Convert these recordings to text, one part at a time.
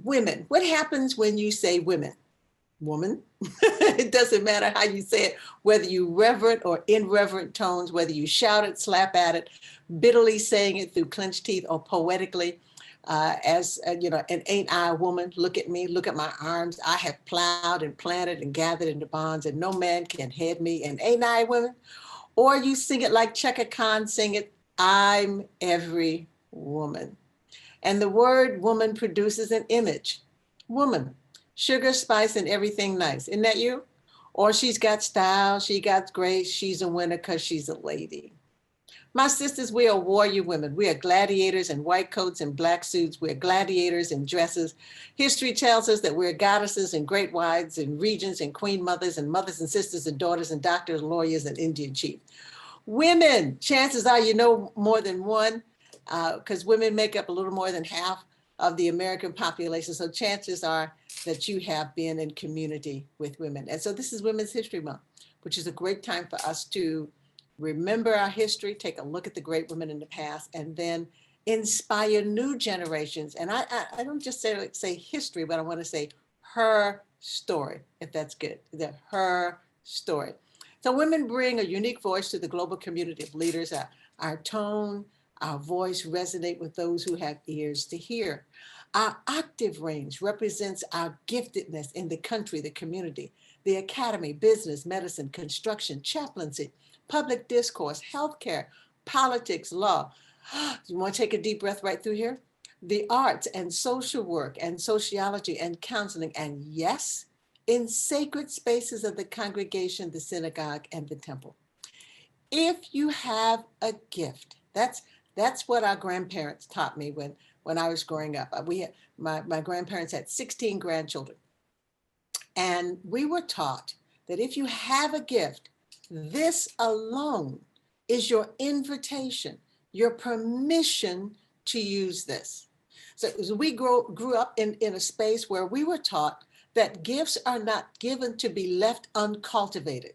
Women, what happens when you say women? Woman. It doesn't matter how you say it, whether you reverent or irreverent tones, whether you shout it, slap at it, bitterly saying it through clenched teeth, or poetically, and ain't I a woman? Look at me, look at my arms. I have plowed and planted and gathered into bonds, and no man can head me. And ain't I a woman? Or you sing it like Chaka Khan sing it, I'm every woman. And the word woman produces an image. Woman, sugar, spice, and everything nice. Isn't that you? Or she's got style, she got grace, she's a winner because she's a lady. My sisters, we are warrior women. We are gladiators in white coats and black suits. We're gladiators in dresses. History tells us that we're goddesses and great wives and regents and queen mothers and mothers and sisters and daughters and doctors and lawyers and Indian chiefs. Women, chances are you know more than one, because women make up a little more than half of the American population. So chances are that you have been in community with women. And so this is Women's History Month, which is a great time for us to remember our history, take a look at the great women in the past, and then inspire new generations. And I don't just say history, but I want to say her story, if that's good, her story. So women bring a unique voice to the global community of leaders. Our tone, our voice resonate with those who have ears to hear. Our octave range represents our giftedness in the country, the community, the academy, business, medicine, construction, chaplaincy, public discourse, healthcare, politics, law. You want to take a deep breath right through here? The arts and social work and sociology and counseling, and yes, in sacred spaces of the congregation, the synagogue, and the temple. If you have a gift, that's what our grandparents taught me when I was growing up. My grandparents had 16 grandchildren. And we were taught that if you have a gift, this alone is your invitation, your permission to use this. So we grew up in a space where we were taught that gifts are not given to be left uncultivated.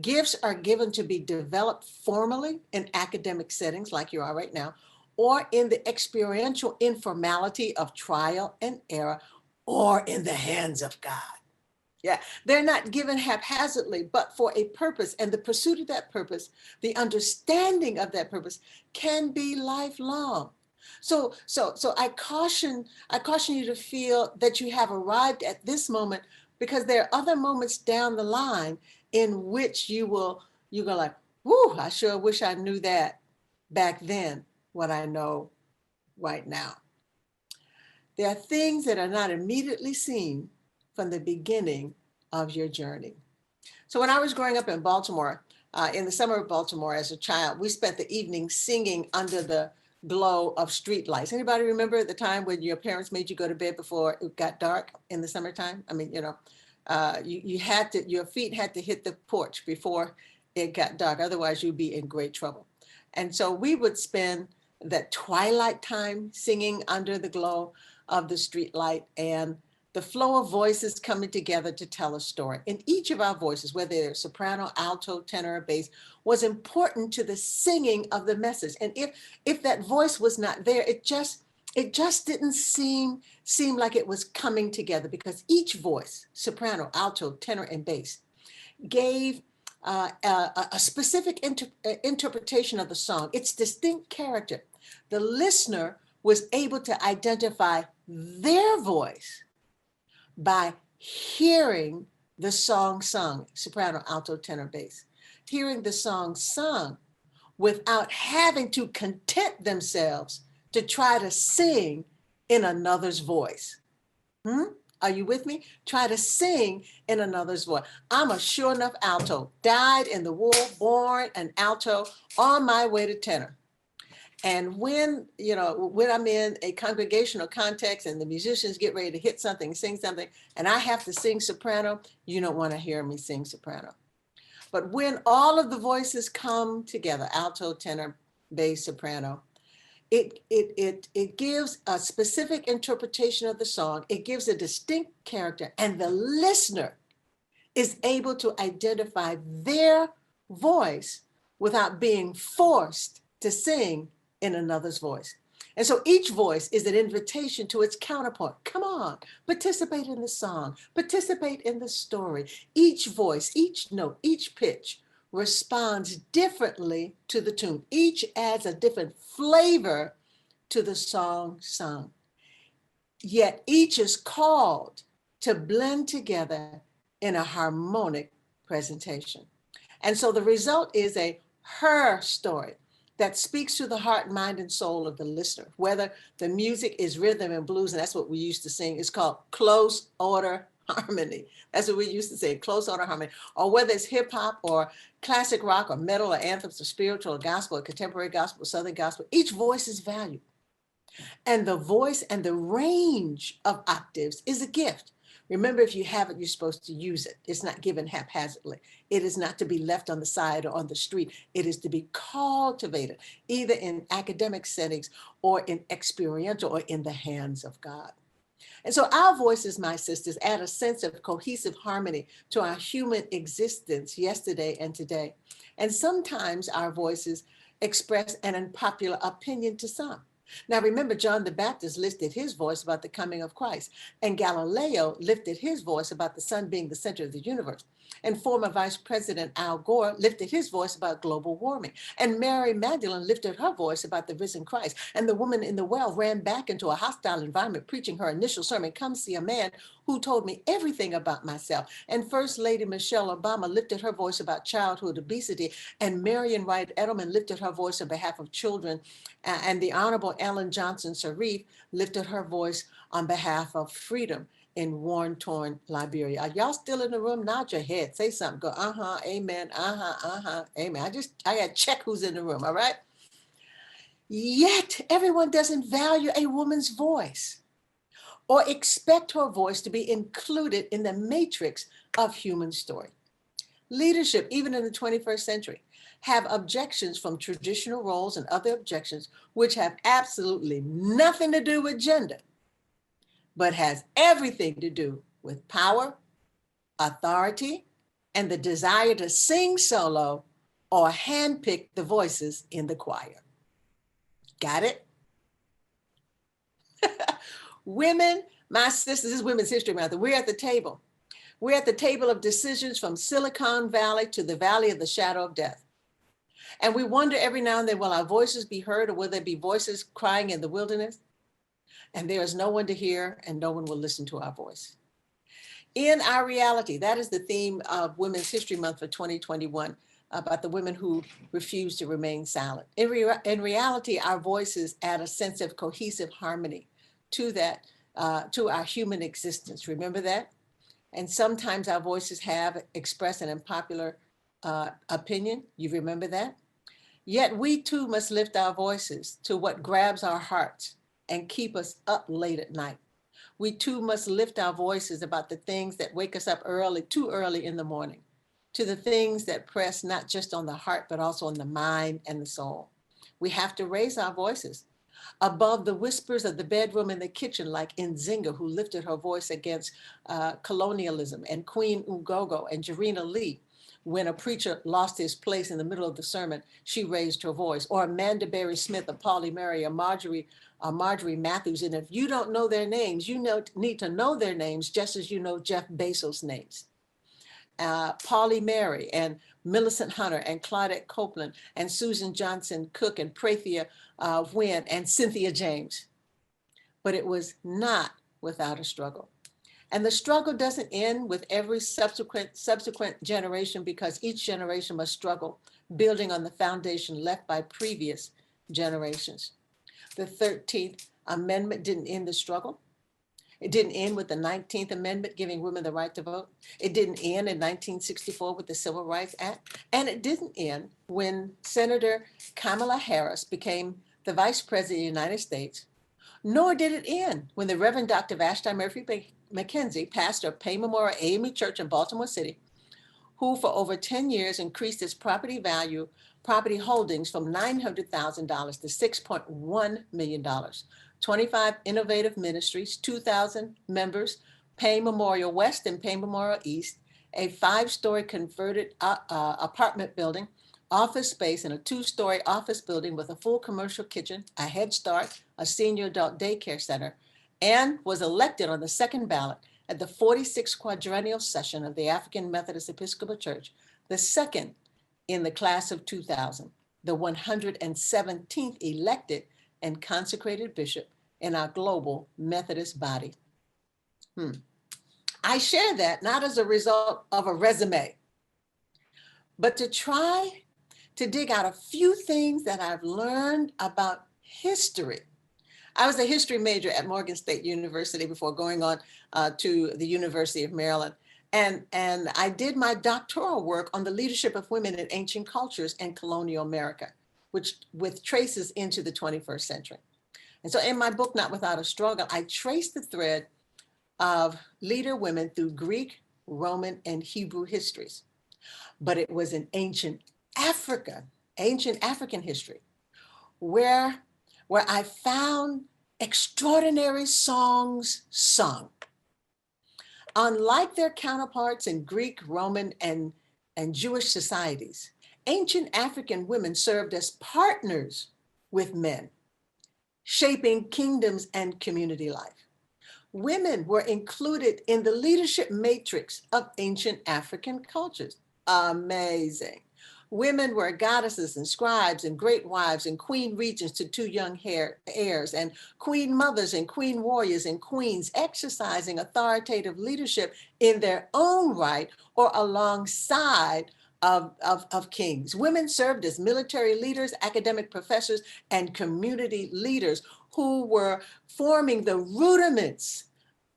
Gifts are given to be developed formally in academic settings like you are right now, or in the experiential informality of trial and error, or in the hands of God. Yeah, they're not given haphazardly, but for a purpose. And the pursuit of that purpose, the understanding of that purpose can be lifelong. So I caution you to feel that you have arrived at this moment, because there are other moments down the line in which you go like, whoo, I sure wish I knew that back then, what I know right now. There are things that are not immediately seen from the beginning of your journey. So when I was growing up in Baltimore, in the summer of Baltimore as a child, we spent the evening singing under the glow of street lights. Anybody remember the time when your parents made you go to bed before it got dark in the summertime? I mean, your feet had to hit the porch before it got dark. Otherwise, you'd be in great trouble. And so we would spend that twilight time singing under the glow of the street light, and the flow of voices coming together to tell a story. And each of our voices, whether they're soprano, alto, tenor, or bass, was important to the singing of the message. And if that voice was not there, it just didn't seem like it was coming together, because each voice, soprano, alto, tenor, and bass, gave a specific interpretation of the song, its distinct character. The listener was able to identify their voice by hearing the song sung, soprano, alto, tenor, bass, hearing the song sung without having to content themselves to try to sing in another's voice. Are you with me? Try to sing in another's voice. I'm a sure enough alto, died in the war, born an alto, on my way to tenor. And when I'm in a congregational context and the musicians get ready to hit something, sing something, and I have to sing soprano, you don't want to hear me sing soprano. But when all of the voices come together, alto, tenor, bass, soprano, it gives a specific interpretation of the song. It gives a distinct character, and the listener is able to identify their voice without being forced to sing in another's voice. And so each voice is an invitation to its counterpart. Come on, participate in the song, participate in the story. Each voice, each note, each pitch responds differently to the tune. Each adds a different flavor to the song sung. Yet each is called to blend together in a harmonic presentation. And so the result is a her story that speaks to the heart, mind, and soul of the listener. Whether the music is rhythm and blues, and that's what we used to sing, it's called close order harmony. That's what we used to say, close order harmony. Or whether it's hip hop or classic rock or metal or anthems or spiritual or gospel or contemporary gospel, southern gospel, each voice is valued. And the voice and the range of octaves is a gift. Remember, if you have it, you're supposed to use it. It's not given haphazardly. It is not to be left on the side or on the street. It is to be cultivated, either in academic settings or in experiential or in the hands of God. And so our voices, my sisters, add a sense of cohesive harmony to our human existence yesterday and today. And sometimes our voices express an unpopular opinion to some. Now, remember, John the Baptist lifted his voice about the coming of Christ, and Galileo lifted his voice about the sun being the center of the universe. And former Vice President Al Gore lifted his voice about global warming. And Mary Magdalene lifted her voice about the risen Christ. And the woman in the well ran back into a hostile environment, preaching her initial sermon, "Come see a man who told me everything about myself." And First Lady Michelle Obama lifted her voice about childhood obesity. And Marian Wright Edelman lifted her voice on behalf of children. And the Honorable Ellen Johnson Sirleaf lifted her voice on behalf of freedom in war-torn Liberia. Are y'all still in the room? Nod your head. Say something. Go, uh-huh, amen, uh-huh, amen. I got to check who's in the room, all right? Yet everyone doesn't value a woman's voice or expect her voice to be included in the matrix of human story. Leadership, even in the 21st century, have objections from traditional roles and other objections, which have absolutely nothing to do with gender, but has everything to do with power, authority, and the desire to sing solo or handpick the voices in the choir. Got it? Women, my sisters, this is Women's History Month. We're at the table. We're at the table of decisions from Silicon Valley to the Valley of the Shadow of Death. And we wonder every now and then, will our voices be heard, or will there be voices crying in the wilderness? And there is no one to hear, and no one will listen to our voice. In our reality, that is the theme of Women's History Month for 2021, about the women who refuse to remain silent. In reality, our voices add a sense of cohesive harmony to that, to our human existence. Remember that? And sometimes our voices have expressed an unpopular opinion. You remember that? Yet we too must lift our voices to what grabs our hearts and keep us up late at night. We too must lift our voices about the things that wake us up early, too early in the morning, to the things that press not just on the heart, but also on the mind and the soul. We have to raise our voices above the whispers of the bedroom and the kitchen, like Nzinga, who lifted her voice against colonialism, and Queen Ugogo and Jarena Lee. When a preacher lost his place in the middle of the sermon, she raised her voice. Or Amanda Berry Smith, or Pauli Murray, or Marjorie Matthews. And if you don't know their names, you need to know their names just as you know Jeff Bezos' names. Pauli Murray and Millicent Hunter and Claudette Copeland and Susan Johnson Cook and Prathia Wynn and Cynthia James. But it was not without a struggle. And the struggle doesn't end with every subsequent generation, because each generation must struggle, building on the foundation left by previous generations. The 13th Amendment didn't end the struggle. It didn't end with the 19th Amendment giving women the right to vote. It didn't end in 1964 with the Civil Rights Act. And it didn't end when Senator Kamala Harris became the Vice President of the United States. Nor did it end when the Reverend Dr. Vashti Murphy McKenzie, pastor of Pay Memorial AME Church in Baltimore City, who for over 10 years increased its property holdings from $900,000 to $6.1 million. 25 innovative ministries, 2,000 members, Pay Memorial West and Pay Memorial East, a 5-story converted apartment building office space in a 2-story office building with a full commercial kitchen, a Head Start, a senior adult daycare center, and was elected on the second ballot at the 46th quadrennial session of the African Methodist Episcopal Church, the second in the class of 2000, the 117th elected and consecrated bishop in our global Methodist body. I share that not as a result of a resume, but to try to dig out a few things that I've learned about history. I was a history major at Morgan State University before going on to the University of Maryland. And I did my doctoral work on the leadership of women in ancient cultures and colonial America, which with traces into the 21st century. And so in my book, Not Without a Struggle, I traced the thread of leader women through Greek, Roman, and Hebrew histories. But it was in ancient African history, where I found extraordinary songs sung. Unlike their counterparts in Greek, Roman, and Jewish societies, ancient African women served as partners with men, shaping kingdoms and community life. Women were included in the leadership matrix of ancient African cultures. Amazing. Women were goddesses and scribes and great wives and queen regents to 2 young heirs and queen mothers and queen warriors and queens exercising authoritative leadership in their own right or alongside of kings. Women served as military leaders, academic professors, and community leaders who were forming the rudiments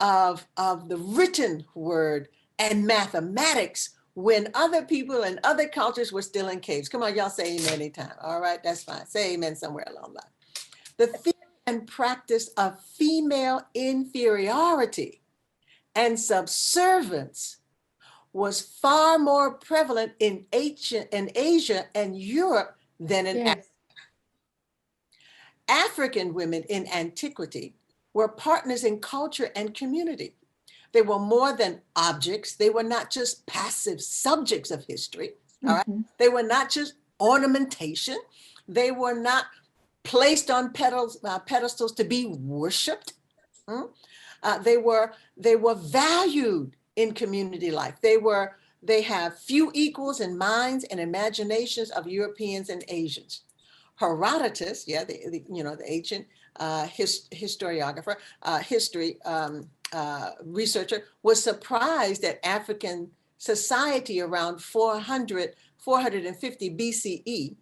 of the written word and mathematics when other people and other cultures were still in caves. Come on, y'all say amen anytime. All right, that's fine. Say amen somewhere along the line. The theory and practice of female inferiority and subservience was far more prevalent in Asia and Europe than in Africa. African women in antiquity were partners in culture and community. They were more than objects. They were not just passive subjects of history. All right. They were not just ornamentation. They were not placed on pedestals to be worshipped. They were valued in community life. They have few equals in minds and imaginations of Europeans and Asians. Herodotus, the ancient historiographer, history researcher, was surprised at African society around 450 BCE.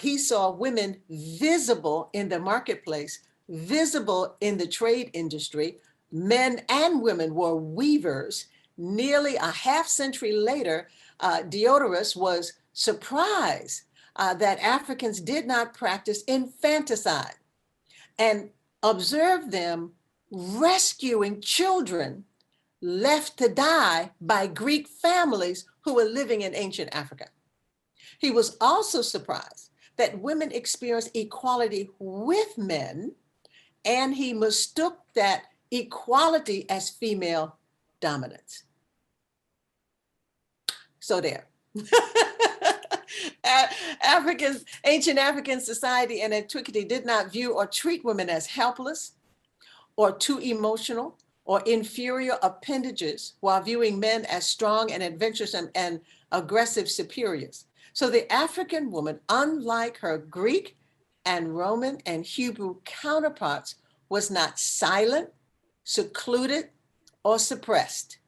He saw women visible in the marketplace, visible in the trade industry. Men and women were weavers. Nearly a half century later, Diodorus was surprised that Africans did not practice infanticide and observed them rescuing children left to die by Greek families who were living in ancient Africa. He was also surprised that women experienced equality with men, and he mistook that equality as female dominance. So there. Ancient African society and antiquity did not view or treat women as helpless or too emotional or inferior appendages, while viewing men as strong and adventurous and aggressive superiors. So the African woman, unlike her Greek and Roman and Hebrew counterparts, was not silent, secluded, or suppressed.